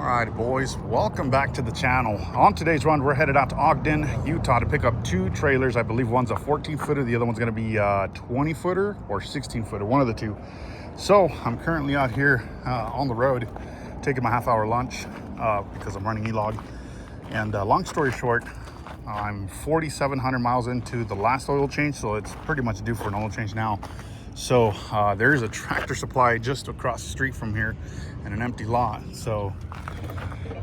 Alright boys, welcome back to the channel. On today's run, we're headed out to Ogden, Utah to pick up two trailers. I believe one's a 14-footer, the other one's going to be a 20-footer or 16-footer, one of the two. So I'm currently out here on the road taking my half-hour lunch because I'm running e-log. And long story short, I'm 4,700 miles into the last oil change, so it's pretty much due for an oil change now. So there is a Tractor Supply just across the street from here and an empty lot. So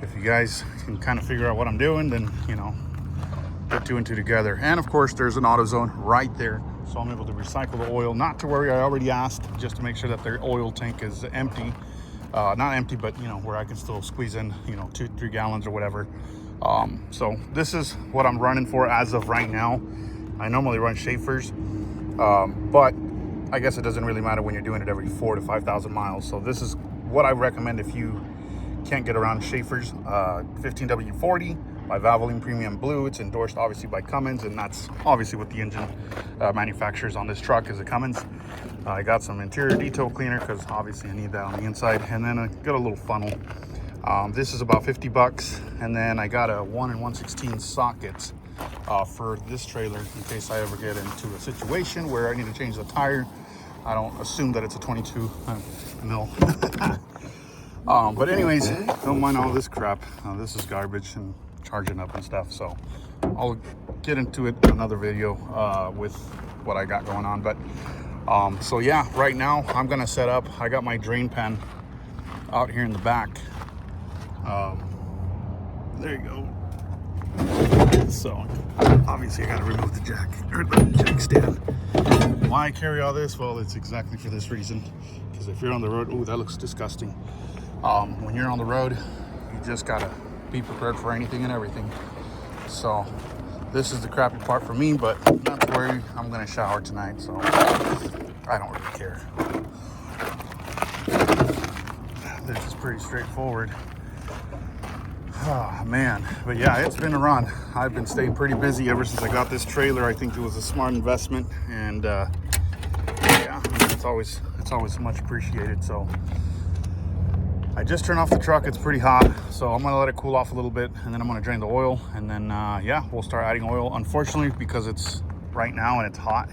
if you guys can kind of figure out what I'm doing, then, you know, put two and two together. And of course, there's an AutoZone right there. So I'm able to recycle the oil. Not to worry, I already asked just to make sure that their oil tank is empty. Not empty, but, you know, where I can still squeeze in, you know, 2-3 gallons or whatever. So this is what I'm running for as of right now. I normally run Schaefer's, but I guess it doesn't really matter when you're doing it every 4,000 to 5,000 miles. So this is what I recommend if you can't get around Schaefer's. 15W40 by Valvoline Premium Blue. It's endorsed obviously by Cummins, and that's obviously what the engine manufacturers on this truck is a Cummins. I got some interior detail cleaner because obviously I need that on the inside, and then I got a little funnel. This is about 50 bucks, and then I got a 1 1/16 socket for this trailer in case I ever get into a situation where I need to change the tire. I don't assume that it's a 22 mil. But anyways, don't mind all this crap. This is garbage and charging up and stuff. So I'll get into it in another video with what I got going on. But so yeah, right now I'm gonna set up. I got my drain pan out here in the back. There you go. So obviously I gotta remove the jack or the jack stand. Why I carry all this? Well, it's exactly for this reason. Because if you're on the road, oh, that looks disgusting. When you're on the road, you just gotta be prepared for anything and everything. So this is the crappy part for me, but not to worry, I'm gonna shower tonight, so I don't really care. This is pretty straightforward. Oh man, but yeah, it's been a run. I've been staying pretty busy ever since I got this trailer. I think it was a smart investment, and yeah, I mean, it's always much appreciated. So I just turned off the truck. It's pretty hot, so I'm gonna let it cool off a little bit, and then I'm gonna drain the oil, and then yeah, we'll start adding oil. Unfortunately, because it's right now and it's hot,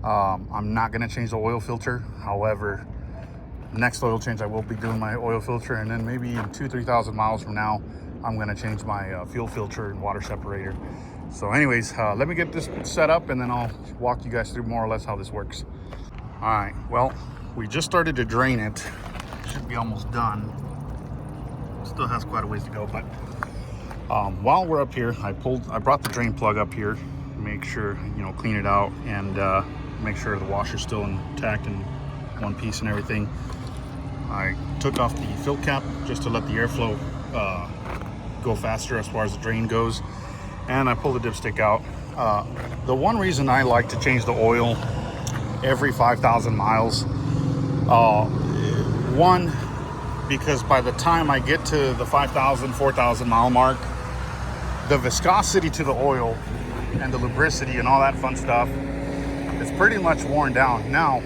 I'm not gonna change the oil filter. However, next oil change I will be doing my oil filter, and then maybe in 2,000-3,000 miles from now I'm going to change my fuel filter and water separator. So anyways, let me get this set up, and then I'll walk you guys through more or less how this works. All right, well, we just started to drain it. Should be almost done. Still has quite a ways to go, but while we're up here, I brought the drain plug up here, make sure, you know, clean it out, and make sure the washer's still intact and one piece and everything. I took off the fill cap just to let the airflow go faster as far as the drain goes, and I pulled the dipstick out. The one reason I like to change the oil every 5,000 miles, one, because by the time I get to the 5,000, 4,000 mile mark, the viscosity to the oil and the lubricity and all that fun stuff is pretty much worn down. Now,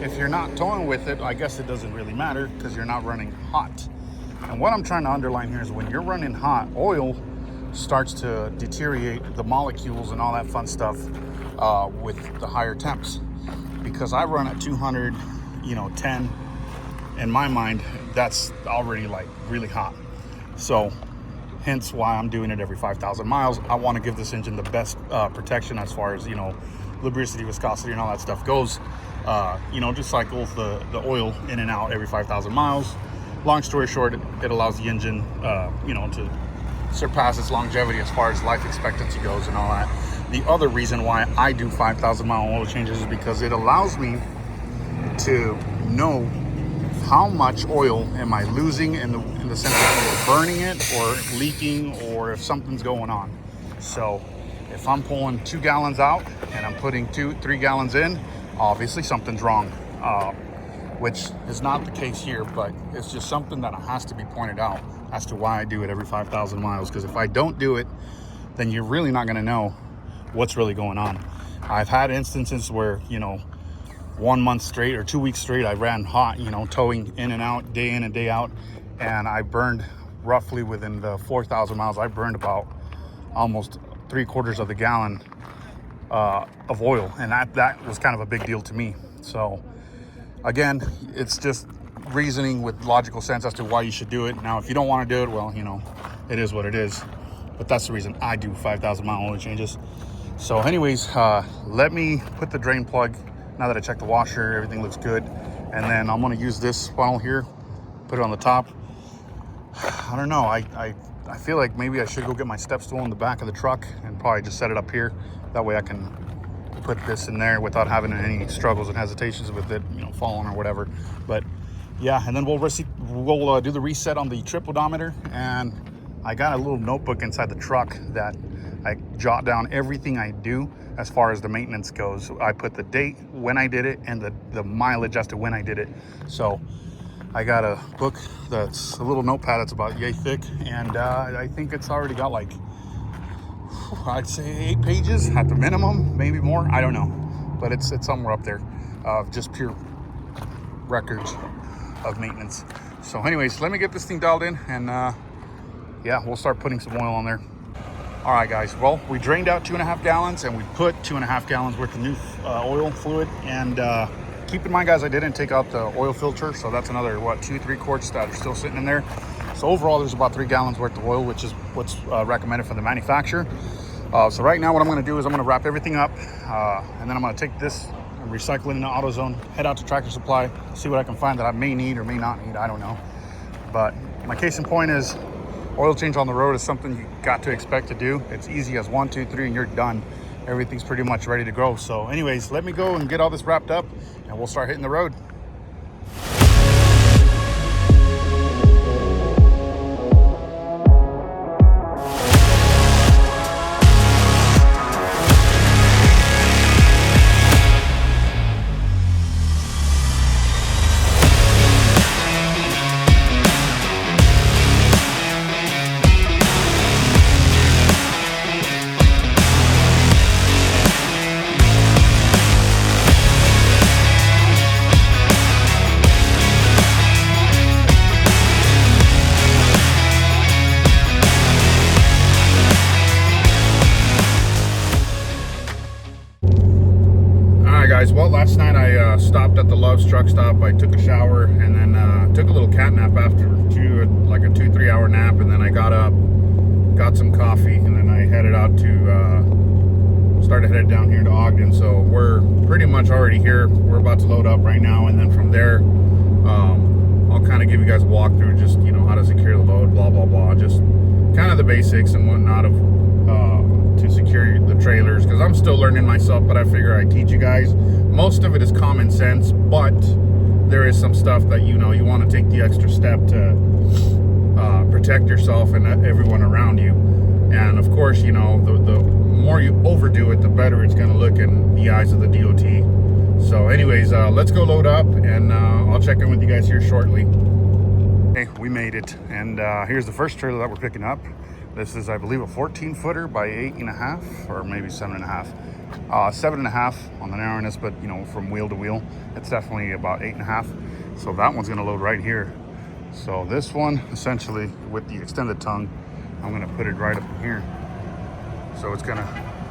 if you're not towing with it, I guess it doesn't really matter because you're not running hot. And what I'm trying to underline here is when you're running hot, oil starts to deteriorate the molecules and all that fun stuff with the higher temps. Because I run at 200, you know, 10. In my mind, that's already like really hot. So hence why I'm doing it every 5,000 miles. I want to give this engine the best protection as far as, you know, lubricity, viscosity, and all that stuff goes. You know, just cycles the oil in and out every 5,000 miles. Long story short, it allows the engine, you know, to surpass its longevity as far as life expectancy goes and all that. The other reason why I do 5,000 mile oil changes is because it allows me to know how much oil am I losing in the sense of burning it or leaking, or if something's going on. So if I'm pulling 2 gallons out and I'm putting 2-3 gallons in, obviously something's wrong, which is not the case here, but it's just something that has to be pointed out as to why I do it every 5,000 miles. Because if I don't do it, then you're really not going to know what's really going on. I've had instances where, you know, 1 month straight or 2 weeks straight, I ran hot, you know, towing in and out, day in and day out, and I burned roughly within the 4,000 miles, I burned about almost 3/4 of the gallon of oil, and that was kind of a big deal to me. So again, it's just reasoning with logical sense as to why you should do it. Now, if you don't want to do it, well, you know, it is what it is. But that's the reason I do 5,000 mile oil changes. So anyways, let me put the drain plug, now that I checked the washer, everything looks good. And then I'm gonna use this funnel here, put it on the top. I don't know, I feel like maybe I should go get my step stool in the back of the truck and probably just set it up here. That way I can put this in there without having any struggles and hesitations with it, you know, falling or whatever. But yeah, and then we'll do the reset on the trip odometer. And I got a little notebook inside the truck that I jot down everything I do as far as the maintenance goes. I put the date when I did it and the mileage as to when I did it. So I got a book that's a little notepad that's about yay thick, and I think it's already got like, I'd say 8 pages at the minimum, maybe more, I don't know, but it's somewhere up there of just pure records of maintenance. So anyways, let me get this thing dialed in, and yeah, we'll start putting some oil on there. All right, guys, well, we drained out 2.5 gallons, and we put 2.5 gallons worth of new oil fluid. And keep in mind, guys, I didn't take out the oil filter, so that's another, what, 2-3 quarts that are still sitting in there. So overall, there's about 3 gallons worth of oil, which is what's recommended from the manufacturer. So right now, what I'm gonna do is I'm gonna wrap everything up, and then I'm gonna take this and recycle it into AutoZone, head out to Tractor Supply, see what I can find that I may need or may not need, I don't know. But my case in point is, oil change on the road is something you got to expect to do. It's easy as 1, 2, 3, and you're done. Everything's pretty much ready to go. So anyways, let me go and get all this wrapped up, and we'll start hitting the road. Guys, well, last night I stopped at the Love's truck stop. I took a shower and then took a little cat nap after like a 2-3 hour nap, and then I got up, got some coffee, and then I headed out to started headed down here to Ogden. So we're pretty much already here. We're about to load up right now, and then from there I'll kind of give you guys a walkthrough, just, you know, how to secure the load, blah blah blah, just kind of the basics and whatnot of to secure the trailers, because I'm still learning myself, but I figure I teach you guys. Most of it is common sense, but there is some stuff that, you know, you want to take the extra step to protect yourself and everyone around you. And of course, you know, the more you overdo it, the better it's going to look in the eyes of the DOT. So anyways, let's go load up, and I'll check in with you guys here shortly. Okay, we made it, and here's the first trailer that we're picking up. This is, I believe, a 14-footer by 8.5, or maybe 7.5. 7.5 on the narrowness, but, you know, from wheel to wheel, it's definitely about 8.5. So that one's gonna load right here. So this one, essentially, with the extended tongue, I'm gonna put it right up in here. So it's gonna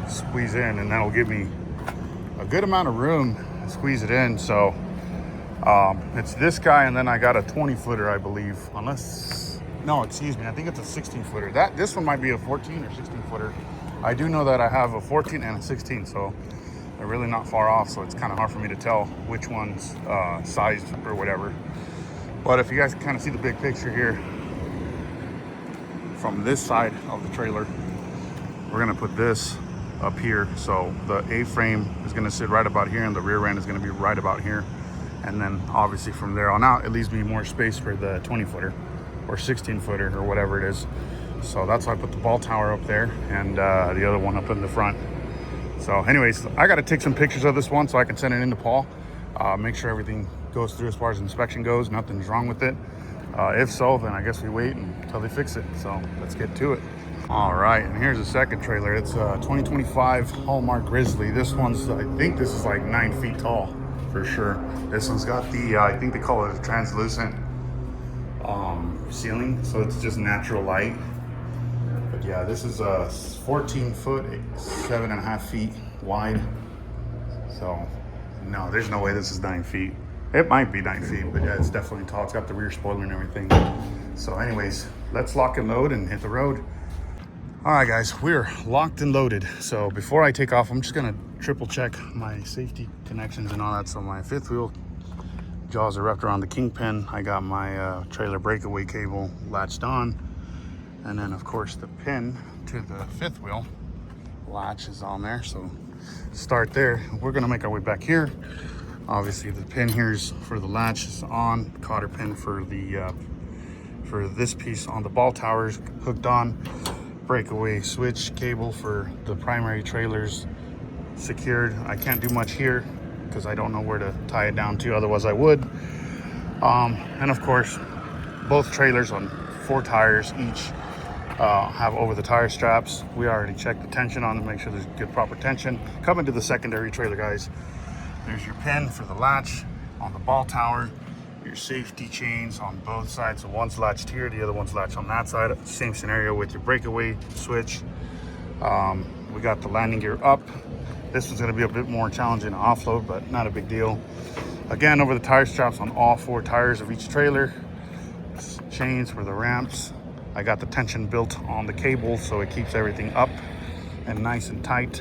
squeeze in, and that'll give me a good amount of room to squeeze it in. So it's this guy, and then I got a 20-footer, I believe, unless, no, excuse me, I think it's a 16-footer. This one might be a 14 or 16-footer. I do know that I have a 14 and a 16, so they're really not far off, so it's kind of hard for me to tell which one's sized or whatever. But if you guys can kind of see the big picture here, from this side of the trailer, we're gonna put this up here. So the A-frame is gonna sit right about here, and the rear end is gonna be right about here. And then obviously from there on out, it leaves me more space for the 20-footer or 16-footer or whatever it is. So that's why I put the ball tower up there, and the other one up in the front. So anyways, I got to take some pictures of this one so I can send it in to Paul. Make sure everything goes through as far as inspection goes, nothing's wrong with it. If so, then I guess we wait until they fix it. So let's get to it. All right, and here's the second trailer. It's a 2025 Hallmark Grizzly. This one's, I think this is like 9 feet tall for sure. This one's got the, I think they call it a translucent ceiling, so it's just natural light. But yeah, this is a 14 foot, 7.5 feet wide. So no, there's no way this is 9 feet. It might be 9 feet, but yeah, it's definitely tall. It's got the rear spoiler and everything. So anyways, let's lock and load and hit the road. All right, guys, we're locked and loaded. So before I take off, I'm just gonna triple check my safety connections and all that. So my fifth wheel jaws are wrapped around the kingpin. I got my trailer breakaway cable latched on. And then of course the pin to the fifth wheel latch is on there. So start there. We're gonna make our way back here. Obviously the pin here's for the latch is on, cotter pin for the for this piece on the ball towers hooked on, breakaway switch cable for the primary trailers secured. I can't do much here because I don't know where to tie it down to, otherwise I would. And of course both trailers on 4 tires each have over the tire straps. We already checked the tension on them, make sure there's good proper tension. Coming to the secondary trailer, guys, there's your pin for the latch on the ball tower, your safety chains on both sides. So one's latched here, the other one's latched on that side. Same scenario with your breakaway switch. We got the landing gear up. This is going to be a bit more challenging to offload, but not a big deal. Again, over the tire straps on all 4 tires of each trailer. Chains for the ramps. I got the tension built on the cable so it keeps everything up and nice and tight.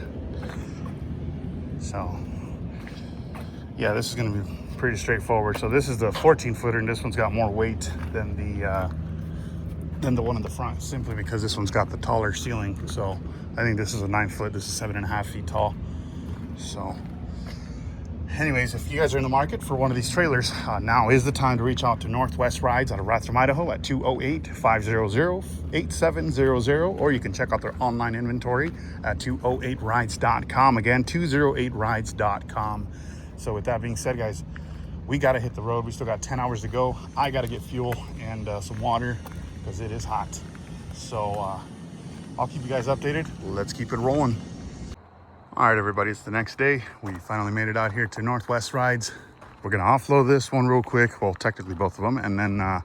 So yeah, this is going to be pretty straightforward. So this is the 14 footer and this one's got more weight than the one in the front, simply because this one's got the taller ceiling. So I think this is a 9 foot, this is 7.5 feet tall. So anyways, if you guys are in the market for one of these trailers, now is the time to reach out to Northwest Rides out of Rathdrum, Idaho at 208-500-8700, or you can check out their online inventory at 208rides.com. Again, 208rides.com. So with that being said, guys, we got to hit the road. We still got 10 hours to go. I got to get fuel and some water because it is hot. So I'll keep you guys updated. Let's keep it rolling. All right, everybody, it's the next day. We finally made it out here to Northwest Rides. We're gonna offload this one real quick. Well, technically both of them. And then the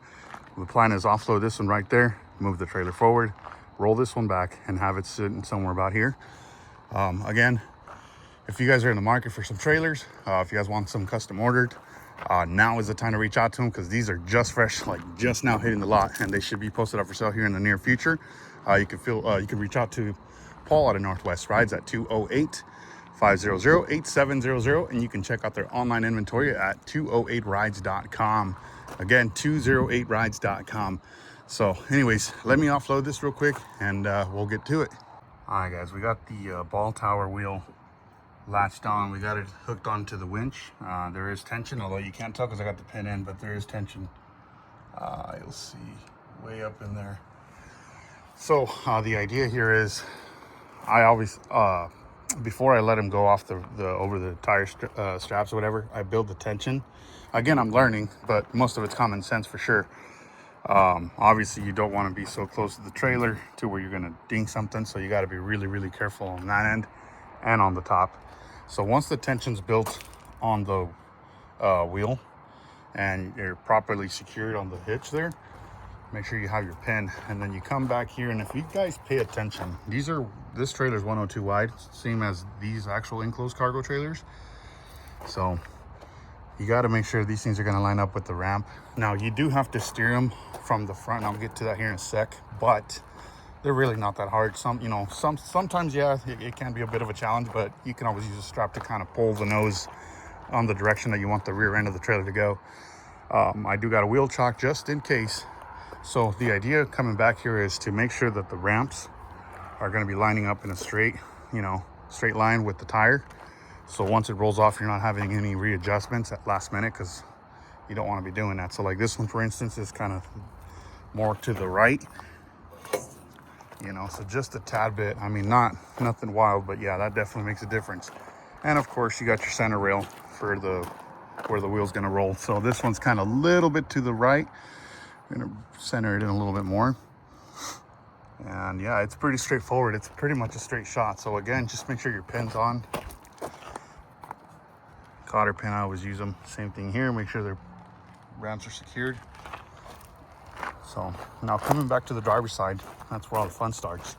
plan is offload this one right there, move the trailer forward, roll this one back and have it sitting somewhere about here. Again, if you guys are in the market for some trailers, if you guys want some custom ordered, now is the time to reach out to them because these are just fresh, like just now hitting the lot, and they should be posted up for sale here in the near future. You can reach out to Paul out of Northwest Rides at 208-500-8700, and you can check out their online inventory at 208rides.com. Again, 208rides.com. So anyways, let me offload this real quick and we'll get to it. All right, guys, we got the ball tower wheel latched on. We got it hooked onto the winch. There is tension, although you can't tell because I got the pin in, but there is tension. You'll see way up in there. So the idea here is I always, before I let him go off the over the tire straps or whatever, I build the tension. Again, I'm learning, but most of it's common sense for sure. Obviously, you don't want to be so close to the trailer to where you're going to ding something. So you got to be really, really careful on that end and on the top. So once the tension's built on the wheel and you're properly secured on the hitch there, make sure you have your pin, and then you come back here. And if you guys pay attention, this trailer is 102 wide, same as these actual enclosed cargo trailers. So you got to make sure these things are going to line up with the ramp. Now you do have to steer them from the front, and I'll get to that here in a sec, but they're really not that hard. Sometimes yeah, it can be a bit of a challenge, but you can always use a strap to kind of pull the nose on the direction that you want the rear end of the trailer to go. I do got a wheel chock just in case. So the idea coming back here is to make sure that the ramps are going to be lining up in a straight line with the tire. So once it rolls off, you're not having any readjustments at last minute, because you don't want to be doing that. So like this one, for instance, is kind of more to the right, so just a tad bit. I mean, nothing wild, but yeah, that definitely makes a difference. And of course, you got your center rail for where the wheel's going to roll. So this one's kind of a little bit to the right. I'm gonna center it in a little bit more. And yeah, it's pretty straightforward. It's pretty much a straight shot. So again, just make sure your pin's on. Cotter pin, I always use them. Same thing here, make sure their ramps are secured. So now coming back to the driver's side, that's where all the fun starts.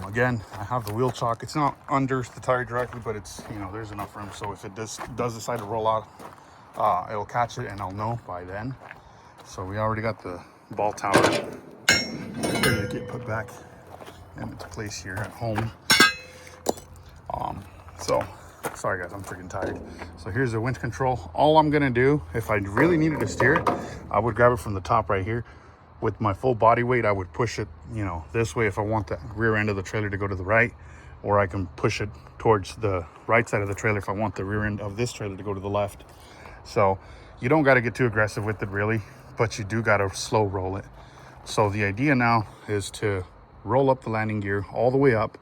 Again, I have the wheel chock. It's not under the tire directly, but it's, you know, there's enough room. So if it does decide to roll out, it'll catch it and I'll know by then. So we already got the ball tower ready to get put back into place here at home. So sorry guys, I'm freaking tired. So here's the winch control. All I'm gonna do, if I really needed to steer it, I would grab it from the top right here. With my full body weight, I would push it, you know, this way if I want the rear end of the trailer to go to the right, or I can push it towards the right side of the trailer if I want the rear end of this trailer to go to the left. So you don't got to get too aggressive with it really, but you do got to slow roll it. So the idea now is to roll up the landing gear all the way up.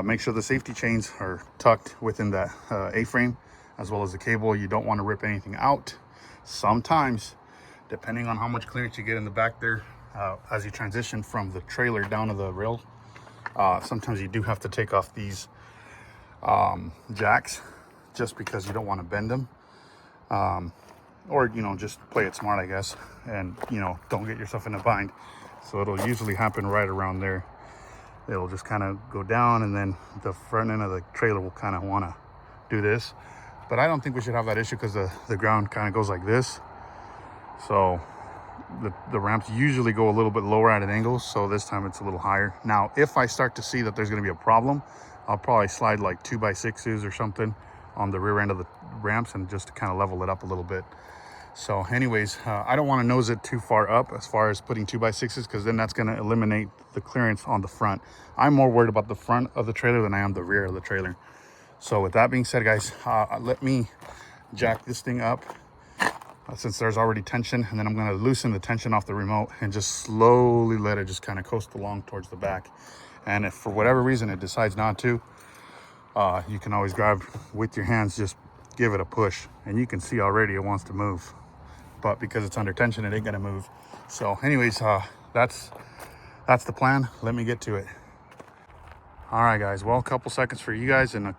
Make sure the safety chains are tucked within that A-frame, as well as the cable. You don't want to rip anything out. Sometimes, depending on how much clearance you get in the back there, as you transition from the trailer down to the rail, sometimes you do have to take off these jacks, just because you don't want to bend them. Or, you know, just play it smart, I guess, and, you know, don't get yourself in a bind. So it'll usually happen right around there. It'll just kind of go down, and then the front end of the trailer will kind of want to do this. But I don't think we should have that issue because the ground kind of goes like this. So the ramps usually go a little bit lower at an angle, so this time it's a little higher. Now, if I start to see that there's going to be a problem, I'll probably slide like 2x6s or something on the rear end of the ramps, and just to kind of level it up a little bit. So anyways, I don't want to nose it too far up as far as putting 2x6s, because then that's going to eliminate the clearance on the front. I'm more worried about the front of the trailer than I am the rear of the trailer. So with that being said, guys, let me jack this thing up since there's already tension, and then I'm going to loosen the tension off the remote and just slowly let it just kind of coast along towards the back. And if for whatever reason it decides not to, you can always grab with your hands, just give it a push, and you can see already it wants to move. But because it's under tension, it ain't gonna move. So anyways, that's the plan. Let me get to it. All right, guys. Well, a couple seconds for you guys and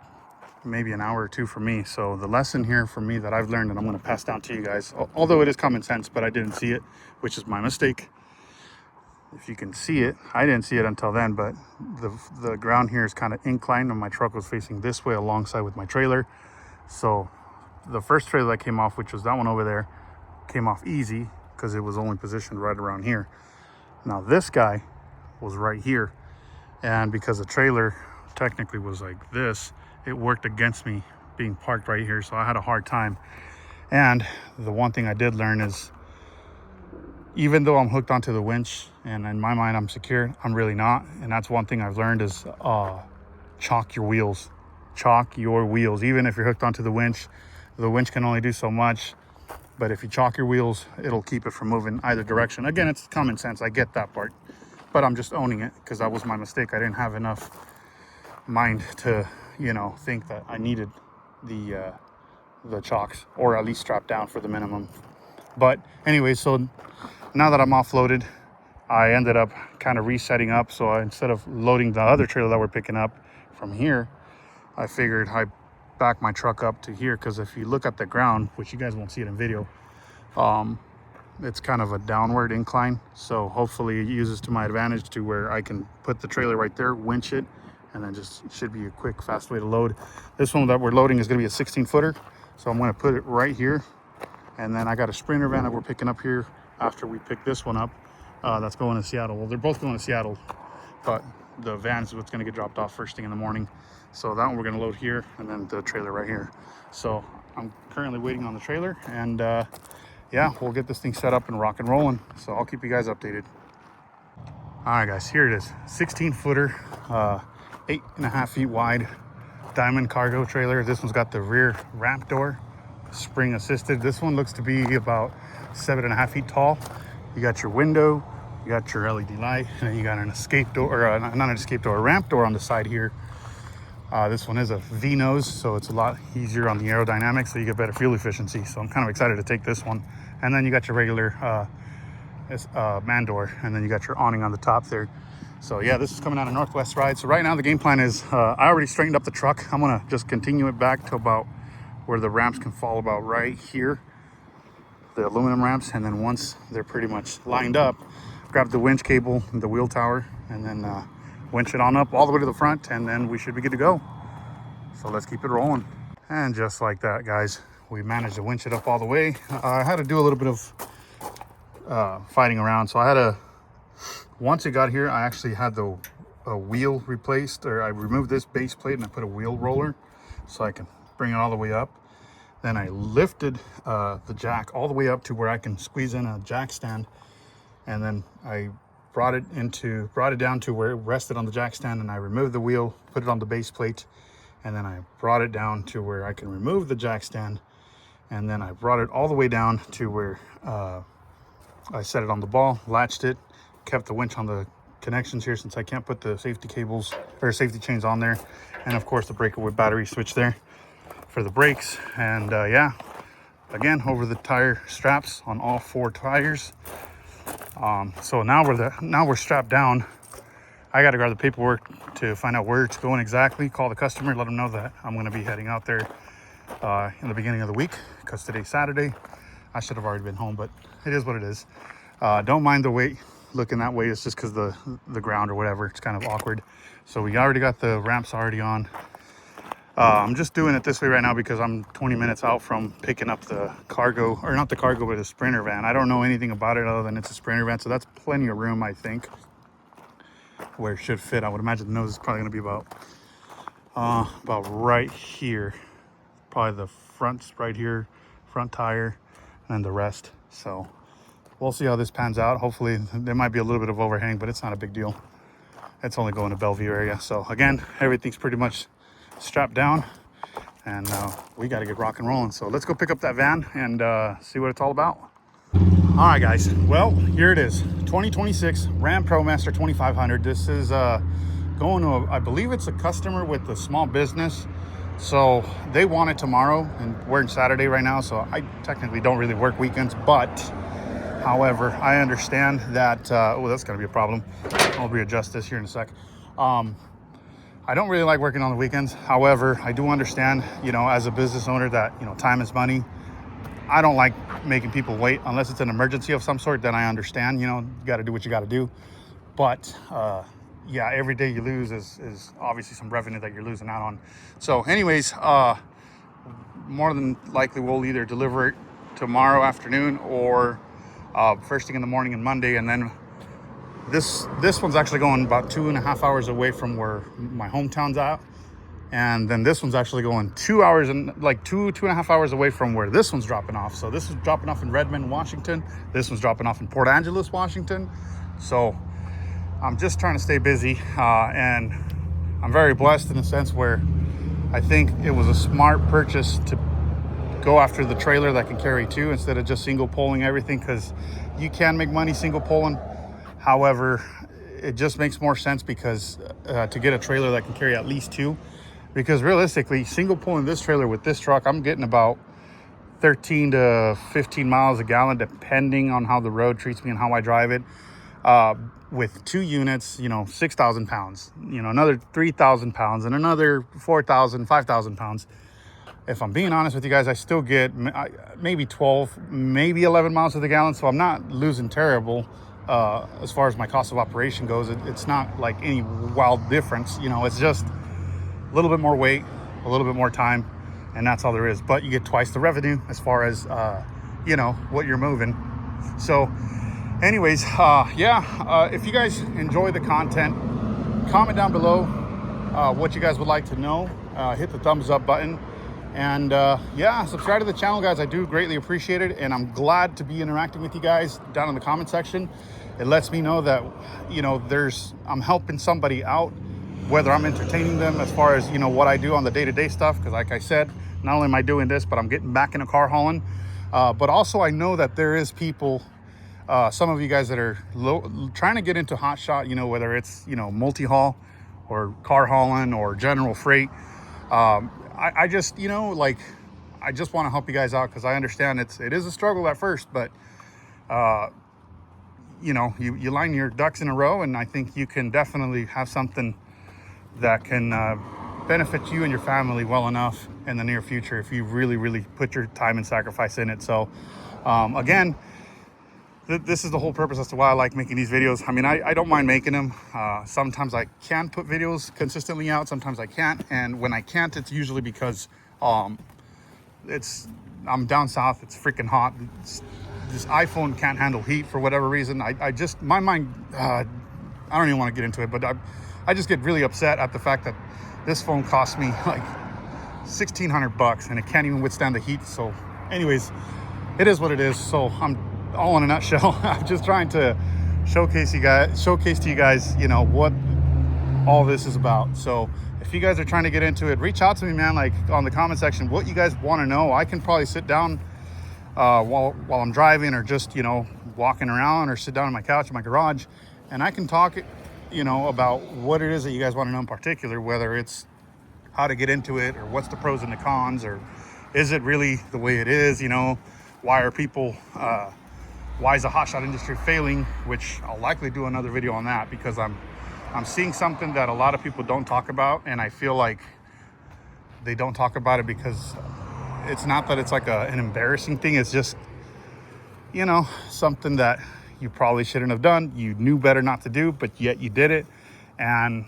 maybe an hour or two for me. So the lesson here for me that I've learned, and I'm gonna pass down to you guys, although it is common sense, but I didn't see it, which is my mistake. If you can see it, I didn't see it until then, but the ground here is kind of inclined, and my truck was facing this way alongside with my trailer. So the first trailer that came off, which was that one over there, came off easy because it was only positioned right around here. Now this guy was right here, and because the trailer technically was like this, it worked against me being parked right here, so I had a hard time. And the one thing I did learn is, even though I'm hooked onto the winch and in my mind I'm secure, I'm really not. And that's one thing I've learned is chalk your wheels. Chalk your wheels. Even if you're hooked onto the winch can only do so much. But if you chalk your wheels, it'll keep it from moving either direction. Again, it's common sense. I get that part. But I'm just owning it because that was my mistake. I didn't have enough mind to, you know, think that I needed the chocks, or at least strap down for the minimum. But anyway, so now that I'm offloaded, I ended up kind of resetting up. So instead of loading the other trailer that we're picking up from here, I figured I back my truck up to here, because if you look at the ground, which you guys won't see it in video, it's kind of a downward incline. So hopefully it uses to my advantage to where I can put the trailer right there, winch it, and then just should be a quick, fast way to load. This one that we're loading is going to be a 16-footer. So I'm going to put it right here. And then I got a Sprinter van that we're picking up here after we pick this one up. That's going to Seattle. Well, they're both going to Seattle, but the van is what's going to get dropped off first thing in the morning. So that one we're going to load here, and then the trailer right here. So I'm currently waiting on the trailer, and yeah, we'll get this thing set up and rock and rolling. So I'll keep you guys updated. All right, guys, here it is. 16-footer, 8.5 feet wide, diamond cargo trailer. This one's got the rear ramp door, spring assisted. This one looks to be about 7.5 feet tall. You got your window, you got your LED light, and then you got an escape door, or not an escape door, a ramp door on the side here. This one is a V-nose, so it's a lot easier on the aerodynamics, so you get better fuel efficiency. So I'm kind of excited to take this one. And then you got your regular man door, and then you got your awning on the top there. So yeah, this is coming out of Northwest Ride. So right now the game plan is, I already straightened up the truck. I'm gonna just continue it back to about where the ramps can fall, about right here. the aluminum ramps, and then once they're pretty much lined up, grab the winch cable and the wheel tower, and then winch it on up all the way to the front, and then we should be good to go. So let's keep it rolling. And just like that, guys, we managed to winch it up all the way. I had to do a little bit of fighting around. So I had to, once it got here, I actually had the wheel replaced, or I removed this base plate and I put a wheel roller so I can bring it all the way up. Then I lifted the jack all the way up to where I can squeeze in a jack stand, and then I brought it down to where it rested on the jack stand, and I removed the wheel, put it on the base plate, and then I brought it down to where I can remove the jack stand, and then I brought it all the way down to where I set it on the ball, latched it, kept the winch on the connections here since I can't put the safety cables or safety chains on there, and of course the breakaway battery switch there for the brakes. And yeah, again, over the tire straps on all 4 tires. So now we're strapped down. I got to grab the paperwork to find out where it's going exactly, call the customer, let them know that I'm going to be heading out there in the beginning of the week, because today's Saturday. I should have already been home, but it is what it is. Don't mind the weight looking that way. It's just because the ground or whatever, it's kind of awkward. So we already got the ramps already on. I'm just doing it this way right now because I'm 20 minutes out from picking up the cargo, or not the cargo, but a Sprinter van. I don't know anything about it other than it's a Sprinter van, so that's plenty of room, I think, where it should fit. I would imagine the nose is probably going to be about right here. Probably the front's right here, front tire, and then the rest. So we'll see how this pans out. Hopefully there might be a little bit of overhang, but it's not a big deal. It's only going to Bellevue area. So again, everything's pretty much strapped down, and we got to get rock and rolling. So let's go pick up that van and see what it's all about. All right, guys, well, here it is, 2026 Ram ProMaster 2500. This is going to I believe it's a customer with a small business, so they want it tomorrow, and we're in Saturday right now, so I technically don't really work weekends. But however, I understand that oh, that's going to be a problem. I'll readjust this here in a sec. I don't really like working on the weekends. However, I do understand, you know, as a business owner, that, you know, time is money. I don't like making people wait unless it's an emergency of some sort. Then I understand, you know, you got to do what you got to do. But yeah, every day you lose is obviously some revenue that you're losing out on. So anyways, more than likely we'll either deliver it tomorrow afternoon or first thing in the morning on Monday. And then this one's actually going about 2.5 hours away from where my hometown's at, and then this one's actually going 2 hours and like 2.5 hours away from where this one's dropping off. So this is dropping off in Redmond, Washington. This one's dropping off in Port Angeles, Washington. So I'm just trying to stay busy, and I'm very blessed in a sense where I think it was a smart purchase to go after the trailer that can carry 2 instead of just single poling everything, because you can make money single poling. However, it just makes more sense because to get a trailer that can carry at least 2, because realistically, single pulling this trailer with this truck, I'm getting about 13 to 15 miles a gallon, depending on how the road treats me and how I drive it. With 2 units, you know, 6,000 pounds, you know, another 3,000 pounds, and another 4,000, 5,000 pounds. If I'm being honest with you guys, I still get maybe 12, maybe 11 miles to the gallon. So I'm not losing terrible. As far as my cost of operation goes, it's not like any wild difference. You know, it's just a little bit more weight, a little bit more time, and that's all there is. But you get twice the revenue as far as, you know, what you're moving. So anyways, yeah, if you guys enjoy the content, comment down below what you guys would like to know. Hit the thumbs up button. And yeah, subscribe to the channel, guys. I do greatly appreciate it, and I'm glad to be interacting with you guys down in the comment section. It lets me know that, you know, I'm helping somebody out, whether I'm entertaining them as far as, you know, what I do on the day-to-day stuff. Because like I said, not only am I doing this, but I'm getting back in a car hauling. But also I know that there is people, some of you guys that are trying to get into hot shot, you know, whether it's, you know, multi-haul or car hauling or general freight. I just, you know, like, I just want to help you guys out, because I understand it is a struggle at first, but you know, you line your ducks in a row, and I think you can definitely have something that can benefit you and your family well enough in the near future if you really put your time and sacrifice in it. So again, this is the whole purpose as to why I like making these videos. I mean, I don't mind making them. Sometimes I can put videos consistently out, sometimes I can't, and when I can't, it's usually because I'm down south, it's freaking hot. This iPhone can't handle heat for whatever reason. I just, my mind, I don't even want to get into it, but I just get really upset at the fact that this phone cost me like $1,600 and it can't even withstand the heat. So anyways, it is what it is. So I'm all in a nutshell. I'm just trying to showcase to you guys, you know, what all this is about. So if you guys are trying to get into it, reach out to me, man, like on the comment section, what you guys want to know. I can probably sit down while I'm driving, or just, you know, walking around, or sit down on my couch in my garage, and I can talk, you know, about what it is that you guys want to know in particular, whether it's how to get into it, or what's the pros and the cons, or is it really the way it is, you know, why are people why is the hotshot industry failing, which I'll likely do another video on that, because I'm seeing something that a lot of people don't talk about, and I feel like they don't talk about it because it's not that it's like an embarrassing thing. It's just, you know, something that you probably shouldn't have done. You knew better not to do, but yet you did it. And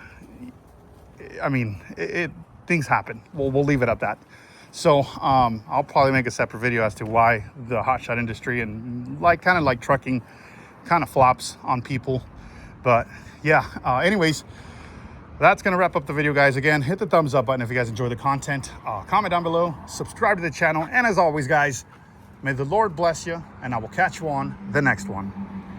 I mean, things happen. We'll leave it at that. So I'll probably make a separate video as to why the hotshot industry and kind of like trucking kind of flops on people. But yeah, anyways, that's going to wrap up the video, guys. Again, hit the thumbs up button if you guys enjoy the content. Comment down below, subscribe to the channel. And as always, guys, may the Lord bless you, and I will catch you on the next one.